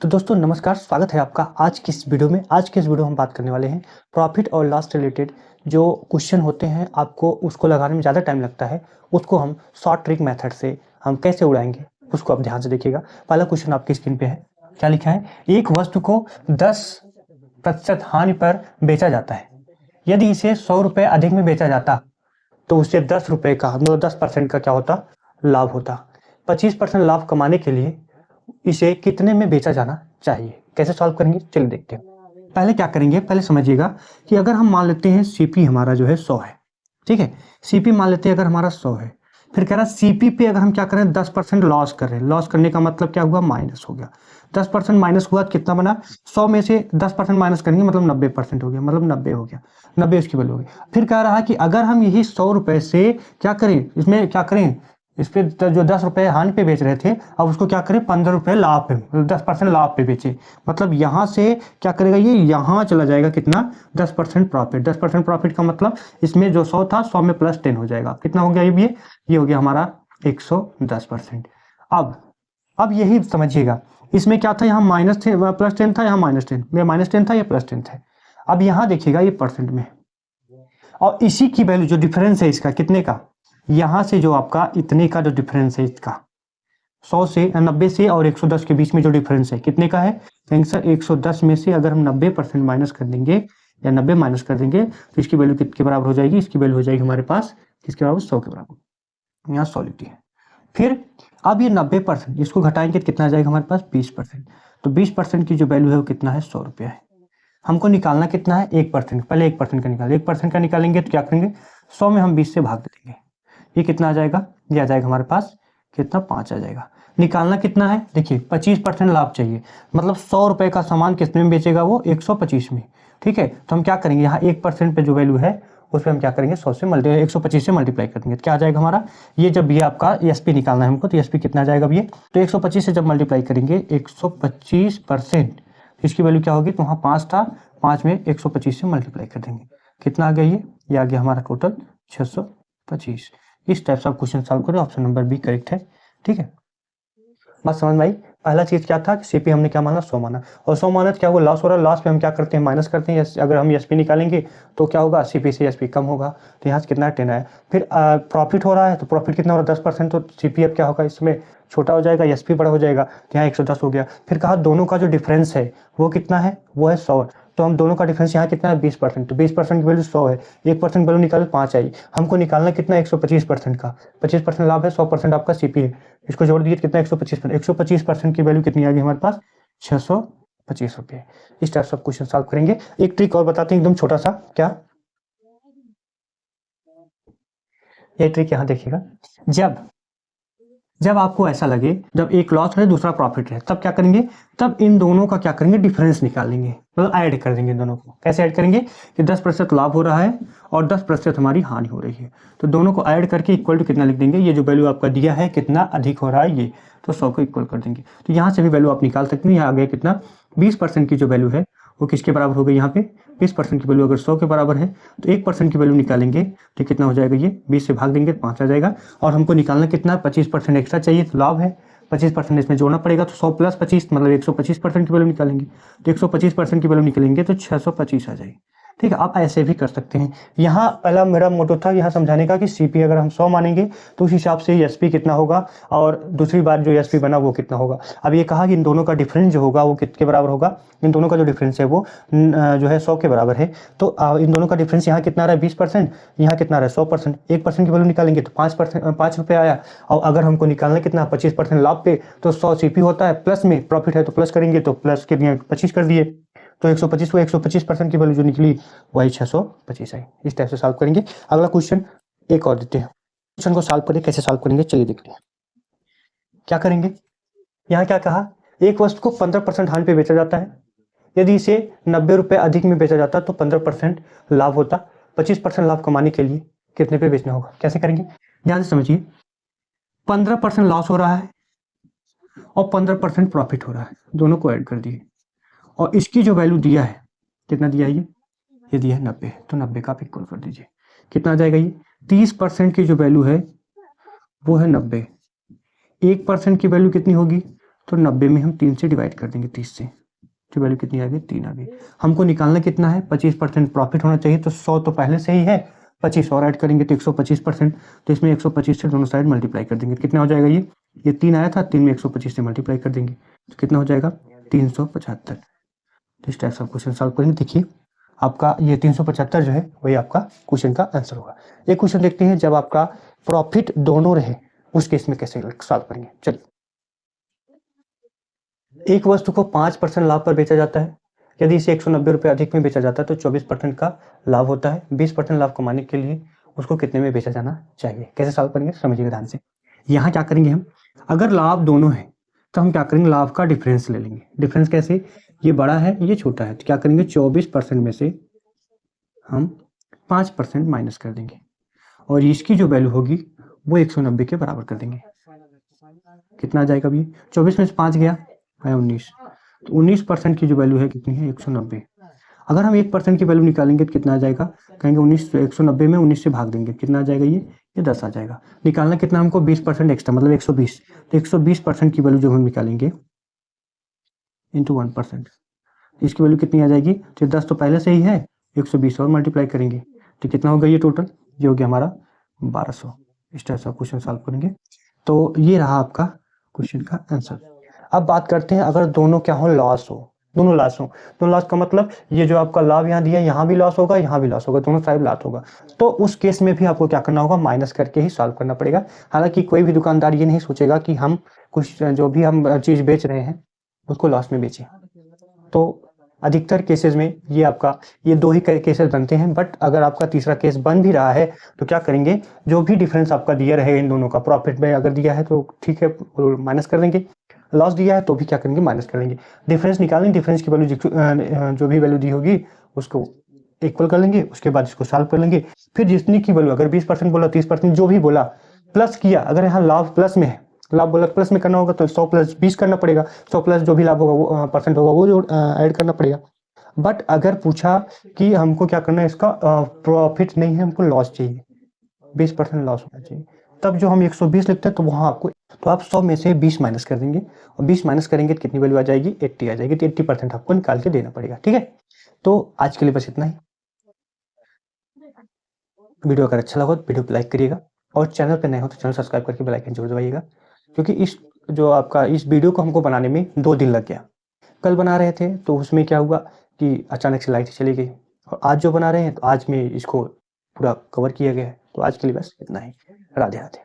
तो दोस्तों नमस्कार, स्वागत है आपका आज की इस वीडियो में। आज के इस वीडियो में हम बात करने वाले हैं प्रॉफिट और लॉस रिलेटेड जो क्वेश्चन होते हैं, आपको उसको लगाने में ज़्यादा टाइम लगता है, उसको हम शॉर्ट ट्रिक मेथड से हम कैसे उड़ाएंगे, उसको आप ध्यान से देखिएगा। पहला क्वेश्चन आपकी स्क्रीन पे है, क्या लिखा है? एक वस्तु को 10% हानि पर बेचा जाता है। यदि इसे 100 रुपये अधिक में बेचा जाता तो उसे 10 रुपये का मतलब 10% का क्या होता? लाभ होता। 25% लाभ कमाने के लिए इसे कितने में बेचा जाना चाहिए? कैसे सॉल्व करेंगे, चलिए देखते हैं। पहले क्या करेंगे, पहले समझिएगा कि अगर हम मान लेते हैं सीपी हमारा जो है 100 है, ठीक है। सीपी मान लेते हैं अगर हमारा 100 है, फिर कह रहा है सीपी पे अगर हम क्या करें 10% लॉस कर रहे हैं। लॉस करने का मतलब क्या हुआ? माइनस हो गया। 10% माइनस हुआ तो कितना बना? 100 में से 10% माइनस करेंगे मतलब 90% हो गया, मतलब 90 हो गया। 90 उसकी वैल्यू हो गई। फिर कह रहा है कि अगर हम यही 100 रुपए से क्या करें, इसमें क्या करें, इस पे जो 10 रुपये हानि पे बेच रहे थे, अब उसको क्या करें 15 रुपये लाभ पे, 10% लाभ पे बेचे। मतलब यहाँ से क्या करेगा, ये यहाँ चला जाएगा कितना? 10% प्रॉफिट। 10% प्रॉफिट का मतलब इसमें जो 100 था 100 में प्लस 10 हो जाएगा। कितना हो गया ये हो गया हमारा 110%। अब यही समझिएगा, इसमें क्या था, यहाँ माइनस थे, प्लस 10 था, यहाँ -10, ये -10 था, ये +10 था। अब यहाँ देखिएगा ये परसेंट में, और इसी की वैल्यू जो डिफरेंस है इसका कितने का, यहाँ से जो आपका इतने का जो डिफरेंस है इसका 100 से 90 से और 110 के बीच में जो डिफरेंस है कितने का है? सर 110 में से अगर हम 90% माइनस कर देंगे या 90 माइनस कर देंगे तो इसकी वैल्यू कितने बराबर हो जाएगी? इसकी वैल्यू हो जाएगी हमारे पास किसके बराबर? 100 के बराबर। यहाँ 100 लिखी है। फिर अब ये 90% इसको घटाएंगे तो कितना आ जाएगा हमारे पास? 20%। तो 20% की जो वैल्यू है वो कितना है? 100 रुपया है। हमको निकालना कितना है? 1%। पहले 1% का निकाल, 1% का निकालेंगे तो क्या करेंगे, 100 में हम 20 से भाग देंगे। ये कितना आ जाएगा? ये आ जाएगा हमारे पास कितना? 5 आ जाएगा। निकालना कितना है? देखिए 25% लाभ चाहिए, मतलब 100 रुपये का सामान कितने में बेचेगा वो? 125 में। ठीक है, तो हम क्या करेंगे, यहाँ 1% पे जो वैल्यू है उस पर हम क्या करेंगे, 125 से मल्टीप्लाई कर देंगे। तो क्या आ जाएगा हमारा? ये जब ये आपका एसपी निकालना है हमको, तो एसपी कितना आ जाएगा अब ये? तो 125 से जब मल्टीप्लाई करेंगे 125%, इसकी वैल्यू क्या होगी? तो वहाँ 5 था, 5 में 125 से मल्टीप्लाई कर देंगे। कितना आ गया ये आ गया हमारा टोटल 625। इस टाइप से आप क्वेश्चन सॉल्व करें, ऑप्शन नंबर बी करेक्ट है। ठीक है, बात समझ में आई? पहला चीज क्या था कि सीपी हमने क्या माना? 100 माना, और 100 माना तो क्या हुआ? लॉस हो रहा है, लॉस पे हम क्या करते हैं? माइनस करते हैं। अगर हम एसपी निकालेंगे तो क्या होगा? सीपी से एसपी कम होगा, तो यहाँ से कितना? 10 आया। फिर प्रॉफिट हो रहा है, तो प्रॉफिट कितना हो रहा है? 10%, तो सीपी अब क्या होगा? इसमें छोटा हो जाएगा, एसपी बड़ा हो जाएगा, तो यहाँ 110 हो गया। फिर कहा दोनों का जो डिफरेंस है वो कितना है? वो है 100। तो हम दोनों का डिफरेंस यहाँ कितना है? 20%। तो 20% की वैल्यू 100 है, 1% वैल्यू निकाले 5 आई। हमको निकालना कितना? 125% का। 25% लाभ है, 100% आपका सीपी है, इसको जोड़ दिए कितना? 125%। 125% की वैल्यू कितनी आ गई हमारे पास? 625 रुपये। इस टाइप से क्वेश्चन सॉल्व करेंगे। एक ट्रिक और बताते हैं एकदम छोटा सा, क्या? ये ट्रिक यहाँ देखिएगा, जब आपको ऐसा लगे, जब एक लॉस है दूसरा प्रॉफिट है, तब क्या करेंगे? तब इन दोनों का क्या करेंगे? डिफरेंस निकालेंगे, मतलब ऐड कर देंगे इन दोनों को। कैसे ऐड करेंगे कि 10% लाभ हो रहा है और 10% हमारी हानि हो रही है, तो दोनों को ऐड करके इक्वल टू कितना लिख देंगे? ये जो वैल्यू आपका दिया है कितना अधिक हो रहा है ये, तो 100 को इक्वल कर देंगे। तो यहाँ से भी वैल्यू आप निकाल सकते हैं। यहाँ आ गया कितना? 20% की जो वैल्यू है वो किसके बराबर हो गई? यहाँ पे 20% की वैल्यू अगर 100 के बराबर है तो 1% की वैल्यू निकालेंगे तो कितना हो जाएगा? ये 20 से भाग देंगे तो 5 आ जाएगा। और हमको निकालना कितना? 25% एक्स्ट्रा चाहिए, तो लाभ है 25% इसमें जोड़ना पड़ेगा, तो 100 प्लस 25 मतलब 125% की वैल्यू निकालेंगे। तो 125% की वैल्यू निकलेंगे तो 625 आ जाएगी। ठीक है, आप ऐसे भी कर सकते हैं। यहाँ पहला मेरा मोटो था यहाँ समझाने का कि सीपी अगर हम 100 मानेंगे तो उस हिसाब से एसपी कितना होगा, और दूसरी बात जो एसपी बना वो कितना होगा। अब ये कहा कि इन दोनों का डिफरेंस जो होगा वो कितने बराबर होगा? इन दोनों का जो डिफरेंस है वो जो है 100 के बराबर है। तो इन दोनों का डिफरेंस यहाँ कितना रहा है? 20%, यहाँ कितना रहा है? 100%। 1% की वैल्यू निकालेंगे तो 5 रुपये आया। और अगर हमको निकालना कितना? 25% लाभ पे, तो 100 सीपी होता है, प्लस में प्रॉफिट है तो प्लस करेंगे, तो प्लस के लिए 25 कर दिए, तो 125 को 125% की वैल्यू जो निकली वही 625 आई। इस टाइप से सॉल्व करेंगे। अगला क्वेश्चन एक और देते हैं, क्वेश्चन को सॉल्व करें। कैसे सॉल्व करेंगे चलिए देखते हैं। क्या करेंगे, यहाँ क्या कहा? एक वस्तु को 15% हानि पे बेचा जाता है। यदि इसे 90 रुपये अधिक में बेचा जाता तो 15% लाभ होता। 25% लाभ कमाने के लिए कितने पे बेचना होगा? कैसे करेंगे, ध्यान से समझिए। 15% लॉस हो रहा है और 15% प्रॉफिट हो रहा है, दोनों को ऐड कर दिए, और इसकी जो वैल्यू दिया है कितना दिया है? ये दिया है 90, तो 90 का आप इक्वल कर दीजिए। कितना आ जाएगा ये? 30% की जो वैल्यू है वो है 90। 1% की वैल्यू कितनी होगी? तो 90 में हम 3 से डिवाइड कर देंगे, 30 से, तो वैल्यू कितनी आ गई, 3 आ गई। हमको निकालना कितना है, 25% प्रॉफिट होना चाहिए, तो 100 तो पहले से ही है, 25 और ऐड करेंगे तो 125%, तो इसमें 125 से दोनों साइड मल्टीप्लाई कर देंगे, कितना हो जाएगा, ये 3 आया था, 3 में 125 से मल्टीप्लाई कर देंगे तो कितना हो जाएगा, 375। तो इस टाइप से क्वेश्चन सॉल्व करेंगे। देखिए आपका ये 375 जो है वही आपका क्वेश्चन का आंसर होगा। एक क्वेश्चन देखते हैं, जब आपका प्रॉफिट दोनों रहे उस केस में कैसे सॉल्व करेंगे। चलिए, एक वस्तु को 5% लाभ पर बेचा जाता है, यदि इसे 190 रुपये अधिक में बेचा जाता है तो 24% का लाभ होता है। 20% लाभ कमाने के लिए उसको कितने में बेचा जाना चाहिए। कैसे सॉल्व करेंगे समझिएगा ध्यान से। यहाँ क्या करेंगे हम, अगर लाभ दोनों है तो हम क्या करेंगे, लाभ का डिफरेंस ले लेंगे। डिफरेंस कैसे, ये बड़ा है ये छोटा है, तो क्या करेंगे 24% में से हम 5% माइनस कर देंगे और इसकी जो वैल्यू होगी वो 190 के बराबर कर देंगे। कितना आ जाएगा अभी, 24 में से 5 गया है 19, तो 19% की जो वैल्यू है कितनी है, 190। अगर हम 1% की वैल्यू निकालेंगे तो कितना आ जाएगा, कहेंगे 190 में 19 से भाग देंगे, कितना आ जाएगा, ये 10 आ जाएगा। निकालना कितना हमको, 20% एक्स्ट्रा, मतलब 120, तो 120% की वैल्यू जब हम निकालेंगे इंटू 1%, इसकी वैल्यू कितनी आ जाएगी, तो 10 तो पहले से ही है, 120 और मल्टीप्लाई करेंगे तो कितना होगा, ये टोटल ये हो गया हमारा 1200। इस टाइप से क्वेश्चन सॉल्व करेंगे। तो ये रहा आपका क्वेश्चन का आंसर। अब बात करते हैं, अगर दोनों क्या हो, लॉस हो, दोनों लॉस हो, दोनों लॉस का मतलब ये जो आपका लाभ यहाँ दिया, यहाँ भी लॉस होगा, यहाँ भी लॉस होगा, दोनों साइड लॉस होगा, तो उस केस में भी आपको क्या करना होगा, माइनस करके ही सॉल्व करना पड़ेगा। हालांकि कोई भी दुकानदार ये नहीं सोचेगा कि हम कुछ जो भी हम चीज बेच रहे हैं उसको लॉस में बेचें। तो अधिकतर केसेस में ये आपका ये दो ही केसेस बनते हैं, बट अगर आपका तीसरा केस बन भी रहा है तो क्या करेंगे, जो भी डिफरेंस आपका दिया रहेगा इन दोनों का, प्रॉफिट में अगर दिया है तो ठीक है माइनस कर देंगे, लॉस दिया है तो भी क्या करेंगे, माइनस कर देंगे। डिफरेंस निकालेंगे, डिफरेंस की वैल्यू जो भी वैल्यू दी होगी उसको इक्वल कर लेंगे, उसके बाद इसको सॉल्व कर लेंगे। फिर जितनी की वैल्यू, अगर 20% बोला, 30% जो भी बोला, प्लस किया, अगर यहाँ लाभ प्लस में है, लाभ बोला प्लस में करना होगा तो 100 प्लस 20 करना पड़ेगा, 100 प्लस जो भी लाभ होगा वो परसेंट होगा वो जो ऐड करना पड़ेगा। बट अगर पूछा कि हमको क्या करना है, इसका प्रॉफिट नहीं है, हमको लॉस चाहिए, 20% लॉस होना चाहिए, तब जो हम 120 लिखते हैं तो वहां आपको, तो आप 100 में से 20 माइनस कर देंगे और 20 माइनस करेंगे तो कितनी वैल्यू आ जाएगी, 80 आ जाएगी, तो 80% आपको निकाल के देना पड़ेगा। ठीक है, तो आज के लिए बस इतना ही। वीडियो अगर अच्छा लगा तो वीडियो को लाइक करिएगा और चैनल पर नए हो तो चैनल सब्सक्राइब करके बेल आइकन जरूर दबाइएगा, क्योंकि इस जो आपका इस वीडियो को हमको बनाने में 2 दिन लग गया। कल बना रहे थे तो उसमें क्या हुआ कि अचानक से लाइट चली गई, और आज जो बना रहे हैं तो आज में इसको पूरा कवर किया गया है। तो आज के लिए बस इतना ही। राधे राधे।